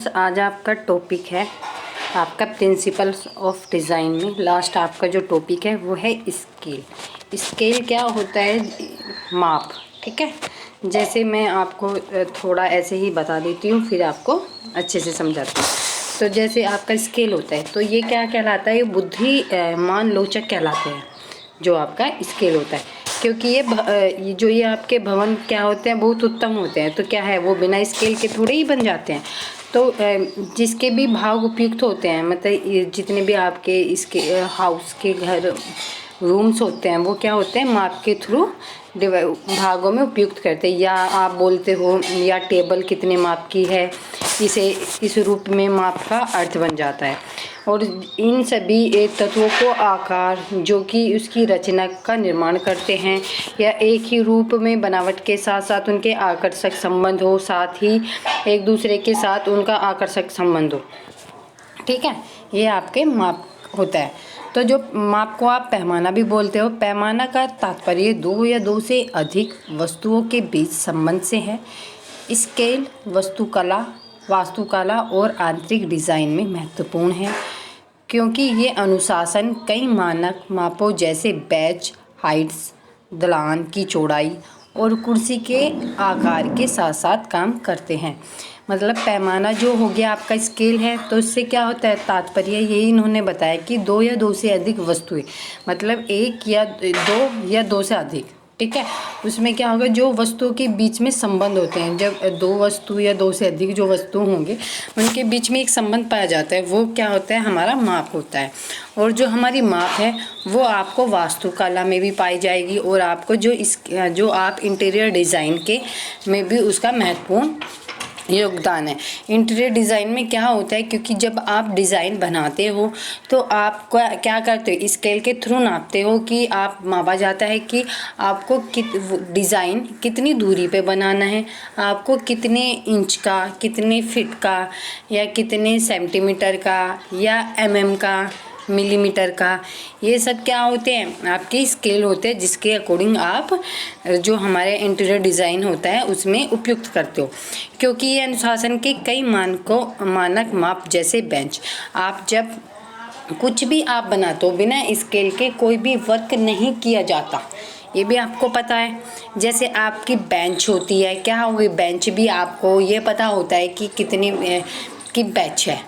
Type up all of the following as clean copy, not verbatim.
आज आपका टॉपिक है आपका प्रिंसिपल्स ऑफ डिज़ाइन में लास्ट आपका जो टॉपिक है वो है स्केल। स्केल क्या होता है? माप। ठीक है, जैसे मैं आपको थोड़ा ऐसे ही बता देती हूँ, फिर आपको अच्छे से समझाती हूँ। तो जैसे आपका स्केल होता है तो ये क्या कहलाता है? ये बुद्धिमान लोचक कहलाते हैं जो आपका स्केल होता है, क्योंकि ये आपके भवन क्या होते हैं, बहुत उत्तम होते हैं। तो क्या है, वो बिना स्केल के थोड़े ही बन जाते हैं। तो जिसके भी भाग उपयुक्त होते हैं, मतलब जितने भी आपके इसके हाउस के घर रूम्स होते हैं, वो क्या होते हैं, माप के थ्रू भागों में उपयुक्त करते हैं। या आप बोलते हो या टेबल कितने माप की है, इसे इस रूप में माप का अर्थ बन जाता है। और इन सभी एक तत्वों को आकार जो कि उसकी रचना का निर्माण करते हैं, या एक ही रूप में बनावट के साथ साथ उनके आकर्षक संबंध हो, साथ ही एक दूसरे के साथ उनका आकर्षक संबंध हो। ठीक है, ये आपके माप होता है। तो जो माप को आप पैमाना भी बोलते हो। पैमाना का तात्पर्य दो या दो से अधिक वस्तुओं के बीच संबंध से है। स्केल वास्तुकला और आंतरिक डिज़ाइन में महत्वपूर्ण है, क्योंकि ये अनुशासन कई मानक मापों जैसे बेंच हाइट्स, दलान की चौड़ाई और कुर्सी के आकार के साथ साथ काम करते हैं। मतलब पैमाना जो हो गया आपका स्केल है, तो इससे क्या होता है, तात्पर्य यही इन्होंने बताया कि दो या दो से अधिक वस्तुएं, मतलब एक या दो से अधिक। ठीक है, उसमें क्या होगा, जो वस्तुओं के बीच में संबंध होते हैं, जब दो वस्तु या दो से अधिक जो वस्तु होंगे उनके बीच में एक संबंध पाया जाता है, वो क्या होता है, हमारा माप होता है। और जो हमारी माप है वो आपको वास्तुकला में भी पाई जाएगी, और आपको जो आप इंटीरियर डिज़ाइन के में भी उसका महत्वपूर्ण योगदान है। इंटीरियर डिज़ाइन में क्या होता है, क्योंकि जब आप डिज़ाइन बनाते हो तो आप क्या करते हो, स्केल के थ्रू नापते हो कि आप मापा जाता है कि आपको डिज़ाइन कितनी दूरी पे बनाना है, आपको कितने इंच का, कितने फीट का, या कितने सेंटीमीटर का, या mm का, मिलीमीटर का। ये सब क्या होते हैं, आपके स्केल होते हैं, जिसके अकॉर्डिंग आप जो हमारे इंटीरियर डिज़ाइन होता है उसमें उपयुक्त करते हो। क्योंकि ये अनुशासन के कई मानक माप जैसे बेंच, आप जब कुछ भी आप बनाते हो बिना स्केल के कोई भी वर्क नहीं किया जाता, ये भी आपको पता है। जैसे आपकी बेंच होती है, क्या होगी, बेंच भी आपको ये पता होता है कि कितनी की बेंच है।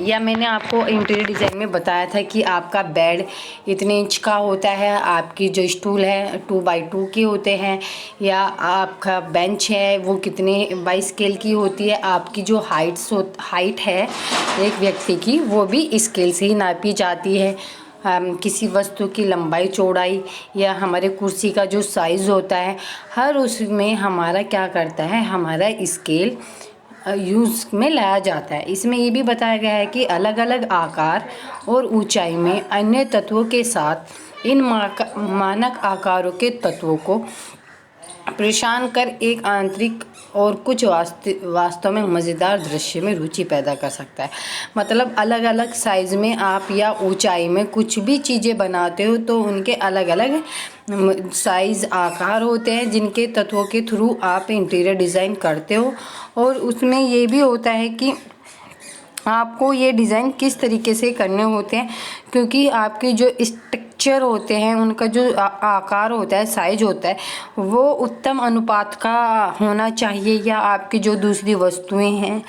या मैंने आपको इंटीरियर डिज़ाइन में बताया था कि आपका बेड इतने इंच का होता है, आपकी जो स्टूल है 2x2 की होते हैं, या आपका बेंच है वो कितने बाई स्केल की होती है। आपकी जो हाइट है एक व्यक्ति की, वो भी स्केल से ही नापी जाती है। किसी वस्तु की लंबाई चौड़ाई, या हमारे कुर्सी का जो साइज़ होता है, हर उसमें हमारा क्या करता है, हमारा स्केल यूज़ में लाया जाता है। इसमें ये भी बताया गया है कि अलग अलग आकार और ऊंचाई में अन्य तत्वों के साथ इन मानक आकारों के तत्वों को परेशान कर एक आंतरिक और कुछ वास्तव में मज़ेदार दृश्य में रुचि पैदा कर सकता है। मतलब अलग अलग साइज़ में आप या ऊंचाई में कुछ भी चीज़ें बनाते हो तो उनके अलग अलग साइज़ आकार होते हैं, जिनके तत्वों के थ्रू आप इंटीरियर डिज़ाइन करते हो। और उसमें ये भी होता है कि आपको ये डिज़ाइन किस तरीके से करने होते हैं, क्योंकि आपके जो स्ट्रक्चर होते हैं उनका जो आकार होता है, साइज होता है, वो उत्तम अनुपात का होना चाहिए, या आपकी जो दूसरी वस्तुएं हैं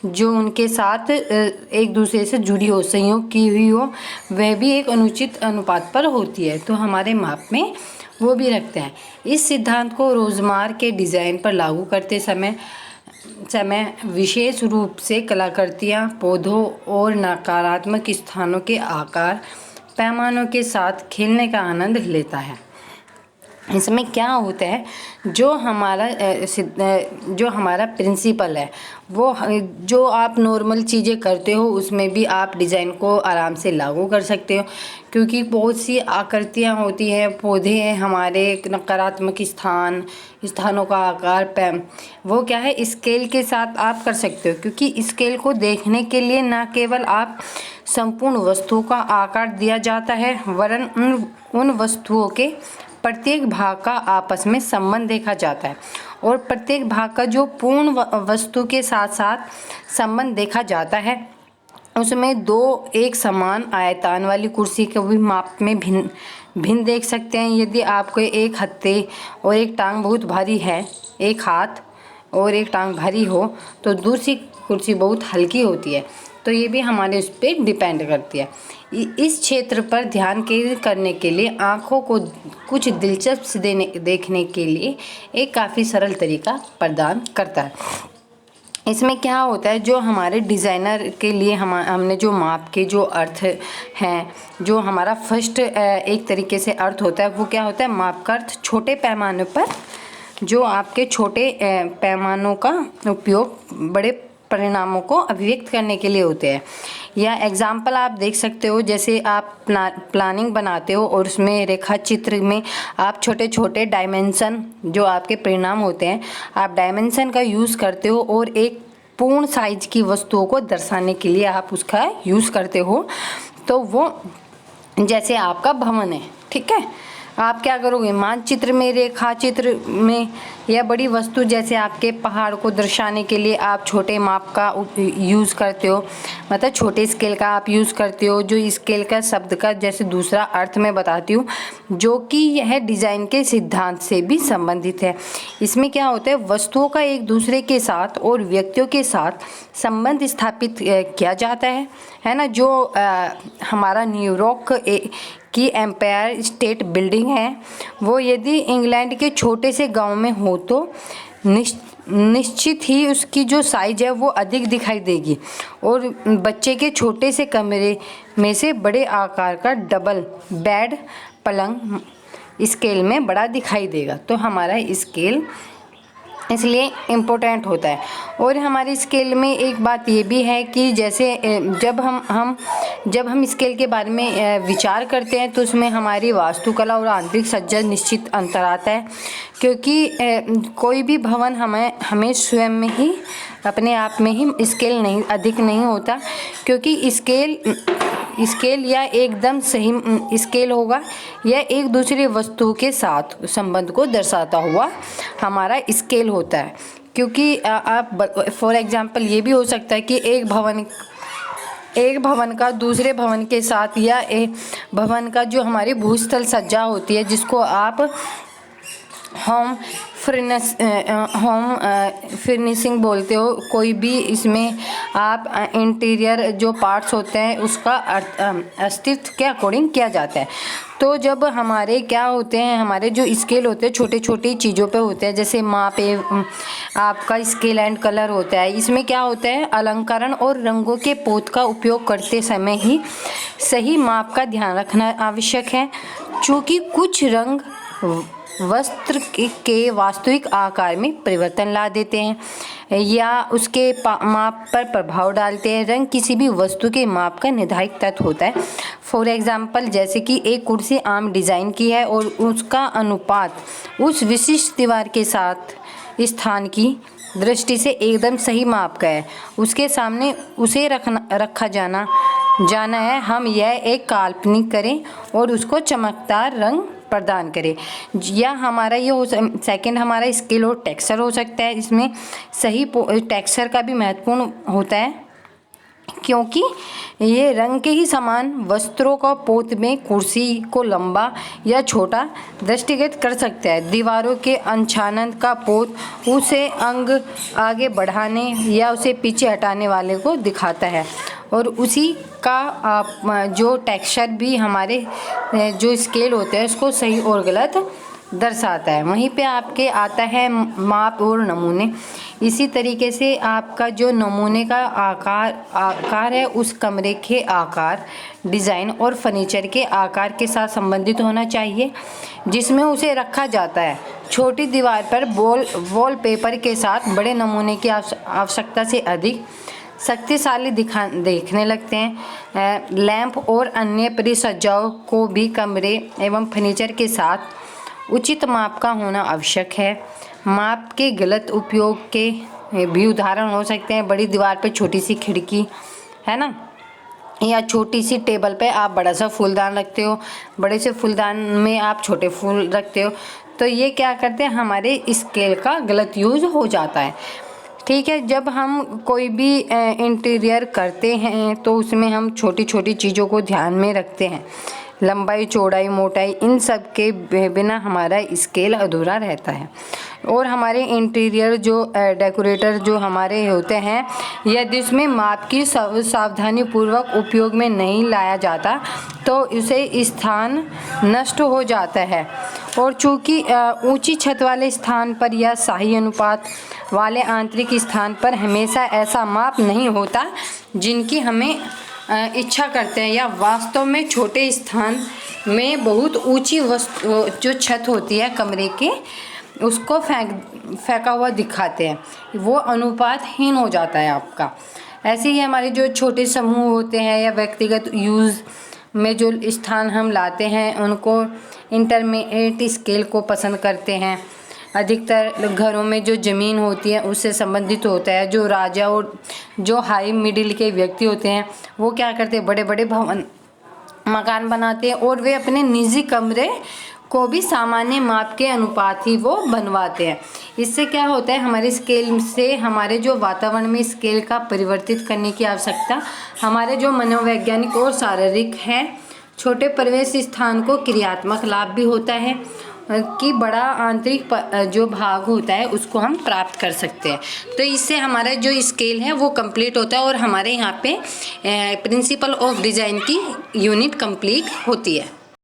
जो उनके साथ एक दूसरे से जुड़ी हो, संयोग की हुई हो, वह भी एक अनुचित अनुपात पर होती है। तो हमारे माप में वो भी रखते हैं। इस सिद्धांत को रोज़मर्रा के डिज़ाइन पर लागू करते समय विशेष रूप से कलाकृतियाँ, पौधों और नकारात्मक स्थानों के आकार पैमानों के साथ खेलने का आनंद लेता है। इसमें क्या होता है, जो हमारा प्रिंसिपल है, वो जो आप नॉर्मल चीज़ें करते हो उसमें भी आप डिज़ाइन को आराम से लागू कर सकते हो, क्योंकि बहुत सी आकृतियाँ होती हैं, पौधे हैं, हमारे नकारात्मक स्थानों का आकार वो क्या है, स्केल के साथ आप कर सकते हो। क्योंकि स्केल को देखने के लिए न केवल आप संपूर्ण वस्तुओं का आकार दिया जाता है, वरन उन वस्तुओं के प्रत्येक भाग का आपस में संबंध देखा जाता है। और प्रत्येक भाग का जो पूर्ण वस्तु के साथ साथ संबंध देखा जाता है, उसमें दो एक समान आयतान वाली कुर्सी को भी माप में भिन्न देख सकते हैं। यदि आपको एक हत्थे और एक टांग बहुत भारी है, एक हाथ और एक टांग भारी हो, तो दूसरी कुर्सी बहुत हल्की होती है। तो ये भी हमारे उस पर डिपेंड करती है। इस क्षेत्र पर ध्यान केंद्रित करने के लिए आँखों को कुछ दिलचस्प देखने के लिए एक काफ़ी सरल तरीका प्रदान करता है। इसमें क्या होता है, जो हमारे डिज़ाइनर के लिए हमने जो माप के जो अर्थ हैं, जो हमारा फर्स्ट एक तरीके से अर्थ होता है, वो क्या होता है, माप का अर्थ छोटे पैमाने पर जो आपके छोटे पैमानों का उपयोग बड़े परिणामों को अभिव्यक्त करने के लिए होते हैं। या एग्जाम्पल आप देख सकते हो, जैसे आप प्लानिंग बनाते हो और उसमें रेखा चित्र में आप छोटे छोटे डायमेंशन जो आपके परिणाम होते हैं, आप डायमेंशन का यूज़ करते हो और एक पूर्ण साइज की वस्तुओं को दर्शाने के लिए आप उसका यूज़ करते हो। तो वो जैसे आपका भवन है, ठीक है, आप क्या करोगे, मानचित्र में, रेखा चित्र में या बड़ी वस्तु जैसे आपके पहाड़ को दर्शाने के लिए आप छोटे माप का यूज़ करते हो, मतलब छोटे स्केल का आप यूज़ करते हो। जो स्केल का शब्द का जैसे दूसरा अर्थ मैं बताती हूँ, जो कि यह डिज़ाइन के सिद्धांत से भी संबंधित है। इसमें क्या होता है, वस्तुओं का एक दूसरे के साथ और व्यक्तियों के साथ संबंध स्थापित किया जाता है ना। जो हमारा न्यूयॉर्क की एम्पायर स्टेट बिल्डिंग है, वो यदि इंग्लैंड के छोटे से गांव में हो तो निश्चित ही उसकी जो साइज है वो अधिक दिखाई देगी और बच्चे के छोटे से कमरे में से बड़े आकार का डबल बेड पलंग स्केल में बड़ा दिखाई देगा। तो हमारा स्केल इसलिए इम्पोर्टेंट होता है। और हमारे स्केल में एक बात ये भी है कि जैसे जब हम स्केल के बारे में विचार करते हैं, तो उसमें हमारी वास्तुकला और आंतरिक सज्जा निश्चित अंतर आता है, क्योंकि कोई भी भवन हमें स्वयं में ही अपने आप में ही स्केल नहीं अधिक नहीं होता, क्योंकि स्केल या एकदम सही स्केल होगा या एक दूसरे वस्तु के साथ संबंध को दर्शाता हुआ हमारा स्केल होता है। क्योंकि आप फॉर एग्जांपल ये भी हो सकता है कि एक भवन का दूसरे भवन के साथ, या एक भवन का जो हमारी भूस्थल सज्जा होती है, जिसको आप होम फिनिशिंग बोलते हो, कोई भी इसमें आप इंटीरियर जो पार्ट्स होते हैं उसका अस्तित्व के अकॉर्डिंग किया जाता है। तो जब हमारे क्या होते हैं, हमारे जो स्केल होते हैं छोटी छोटी चीज़ों पे होते हैं, जैसे माप आपका स्केल एंड कलर होता है। इसमें क्या होता है, अलंकरण और रंगों के पोत का उपयोग करते समय ही सही माप का ध्यान रखना आवश्यक है, चूँकि कुछ रंग वस्त्र के वास्तविक आकार में परिवर्तन ला देते हैं या उसके माप पर प्रभाव डालते हैं। रंग किसी भी वस्तु के माप का निर्धारित तत्व होता है। फॉर एग्जांपल, जैसे कि एक कुर्सी आम डिज़ाइन की है और उसका अनुपात उस विशिष्ट दीवार के साथ स्थान की दृष्टि से एकदम सही माप का है, उसके सामने उसे रखा जाना है। हम यह एक काल्पनिक करें और उसको चमकदार रंग प्रदान करें। या हमारा ये हो सेकंड हमारा स्केल और टेक्सचर हो सकता है। इसमें सही टेक्सचर का भी महत्वपूर्ण होता है, क्योंकि ये रंग के ही समान वस्त्रों का पोत में कुर्सी को लंबा या छोटा दृष्टिगत कर सकता है। दीवारों के आच्छादन का पोत उसे अंग आगे बढ़ाने या उसे पीछे हटाने वाले को दिखाता है, और उसी का जो टेक्सचर भी हमारे जो स्केल होते हैं उसको सही और गलत दर्शाता है। वहीं पे आपके आता है माप और नमूने। इसी तरीके से आपका जो नमूने का आकार है उस कमरे के आकार, डिज़ाइन और फर्नीचर के आकार के साथ संबंधित होना चाहिए जिसमें उसे रखा जाता है। छोटी दीवार पर वॉलपेपर के साथ बड़े नमूने की आवश्यकता से अधिक शक्तिशाली देखने लगते हैं। लैंप और अन्य परिसज्जाओं को भी कमरे एवं फर्नीचर के साथ उचित माप का होना आवश्यक है। माप के गलत उपयोग के भी उदाहरण हो सकते हैं। बड़ी दीवार पर छोटी सी खिड़की है ना, या छोटी सी टेबल पे आप बड़ा सा फूलदान रखते हो, बड़े से फूलदान में आप छोटे फूल रखते हो, तो ये क्या करते हैं, हमारे स्केल का गलत यूज़ हो जाता है। ठीक है, जब हम कोई भी इंटीरियर करते हैं तो उसमें हम छोटी छोटी चीज़ों को ध्यान में रखते हैं। लंबाई, चौड़ाई, मोटाई, इन सब के बिना हमारा स्केल अधूरा रहता है। और हमारे इंटीरियर जो डेकोरेटर जो हमारे होते हैं, यदि इसमें माप की सावधानीपूर्वक उपयोग में नहीं लाया जाता तो उसे स्थान नष्ट हो जाता है। और चूँकि ऊंची छत वाले स्थान पर या शाही अनुपात वाले आंतरिक स्थान पर हमेशा ऐसा माप नहीं होता जिनकी हमें इच्छा करते हैं, या वास्तव में छोटे स्थान में बहुत ऊंची वस्तु जो छत होती है कमरे के, उसको फेंका हुआ दिखाते हैं, वो अनुपातहीन हो जाता है आपका। ऐसे ही हमारे जो छोटे समूह होते हैं या व्यक्तिगत यूज़ में जो स्थान हम लाते हैं, उनको इंटरमीडिएट स्केल को पसंद करते हैं। अधिकतर घरों में जो ज़मीन होती है उससे संबंधित होता है। जो राजा और जो हाई मिडिल के व्यक्ति होते हैं वो क्या करते हैं, बड़े बड़े भवन मकान बनाते हैं और वे अपने निजी कमरे को भी सामान्य माप के अनुपात ही वो बनवाते हैं। इससे क्या होता है, हमारे स्केल से हमारे जो वातावरण में स्केल का परिवर्तित करने की आवश्यकता हमारे जो मनोवैज्ञानिक और शारीरिक है। छोटे प्रवेश स्थान को क्रियात्मक लाभ भी होता है कि बड़ा आंतरिक जो भाग होता है उसको हम प्राप्त कर सकते हैं। तो इससे हमारा जो स्केल है वो कंप्लीट होता है और हमारे यहाँ पे प्रिंसिपल ऑफ डिज़ाइन की यूनिट कंप्लीट होती है।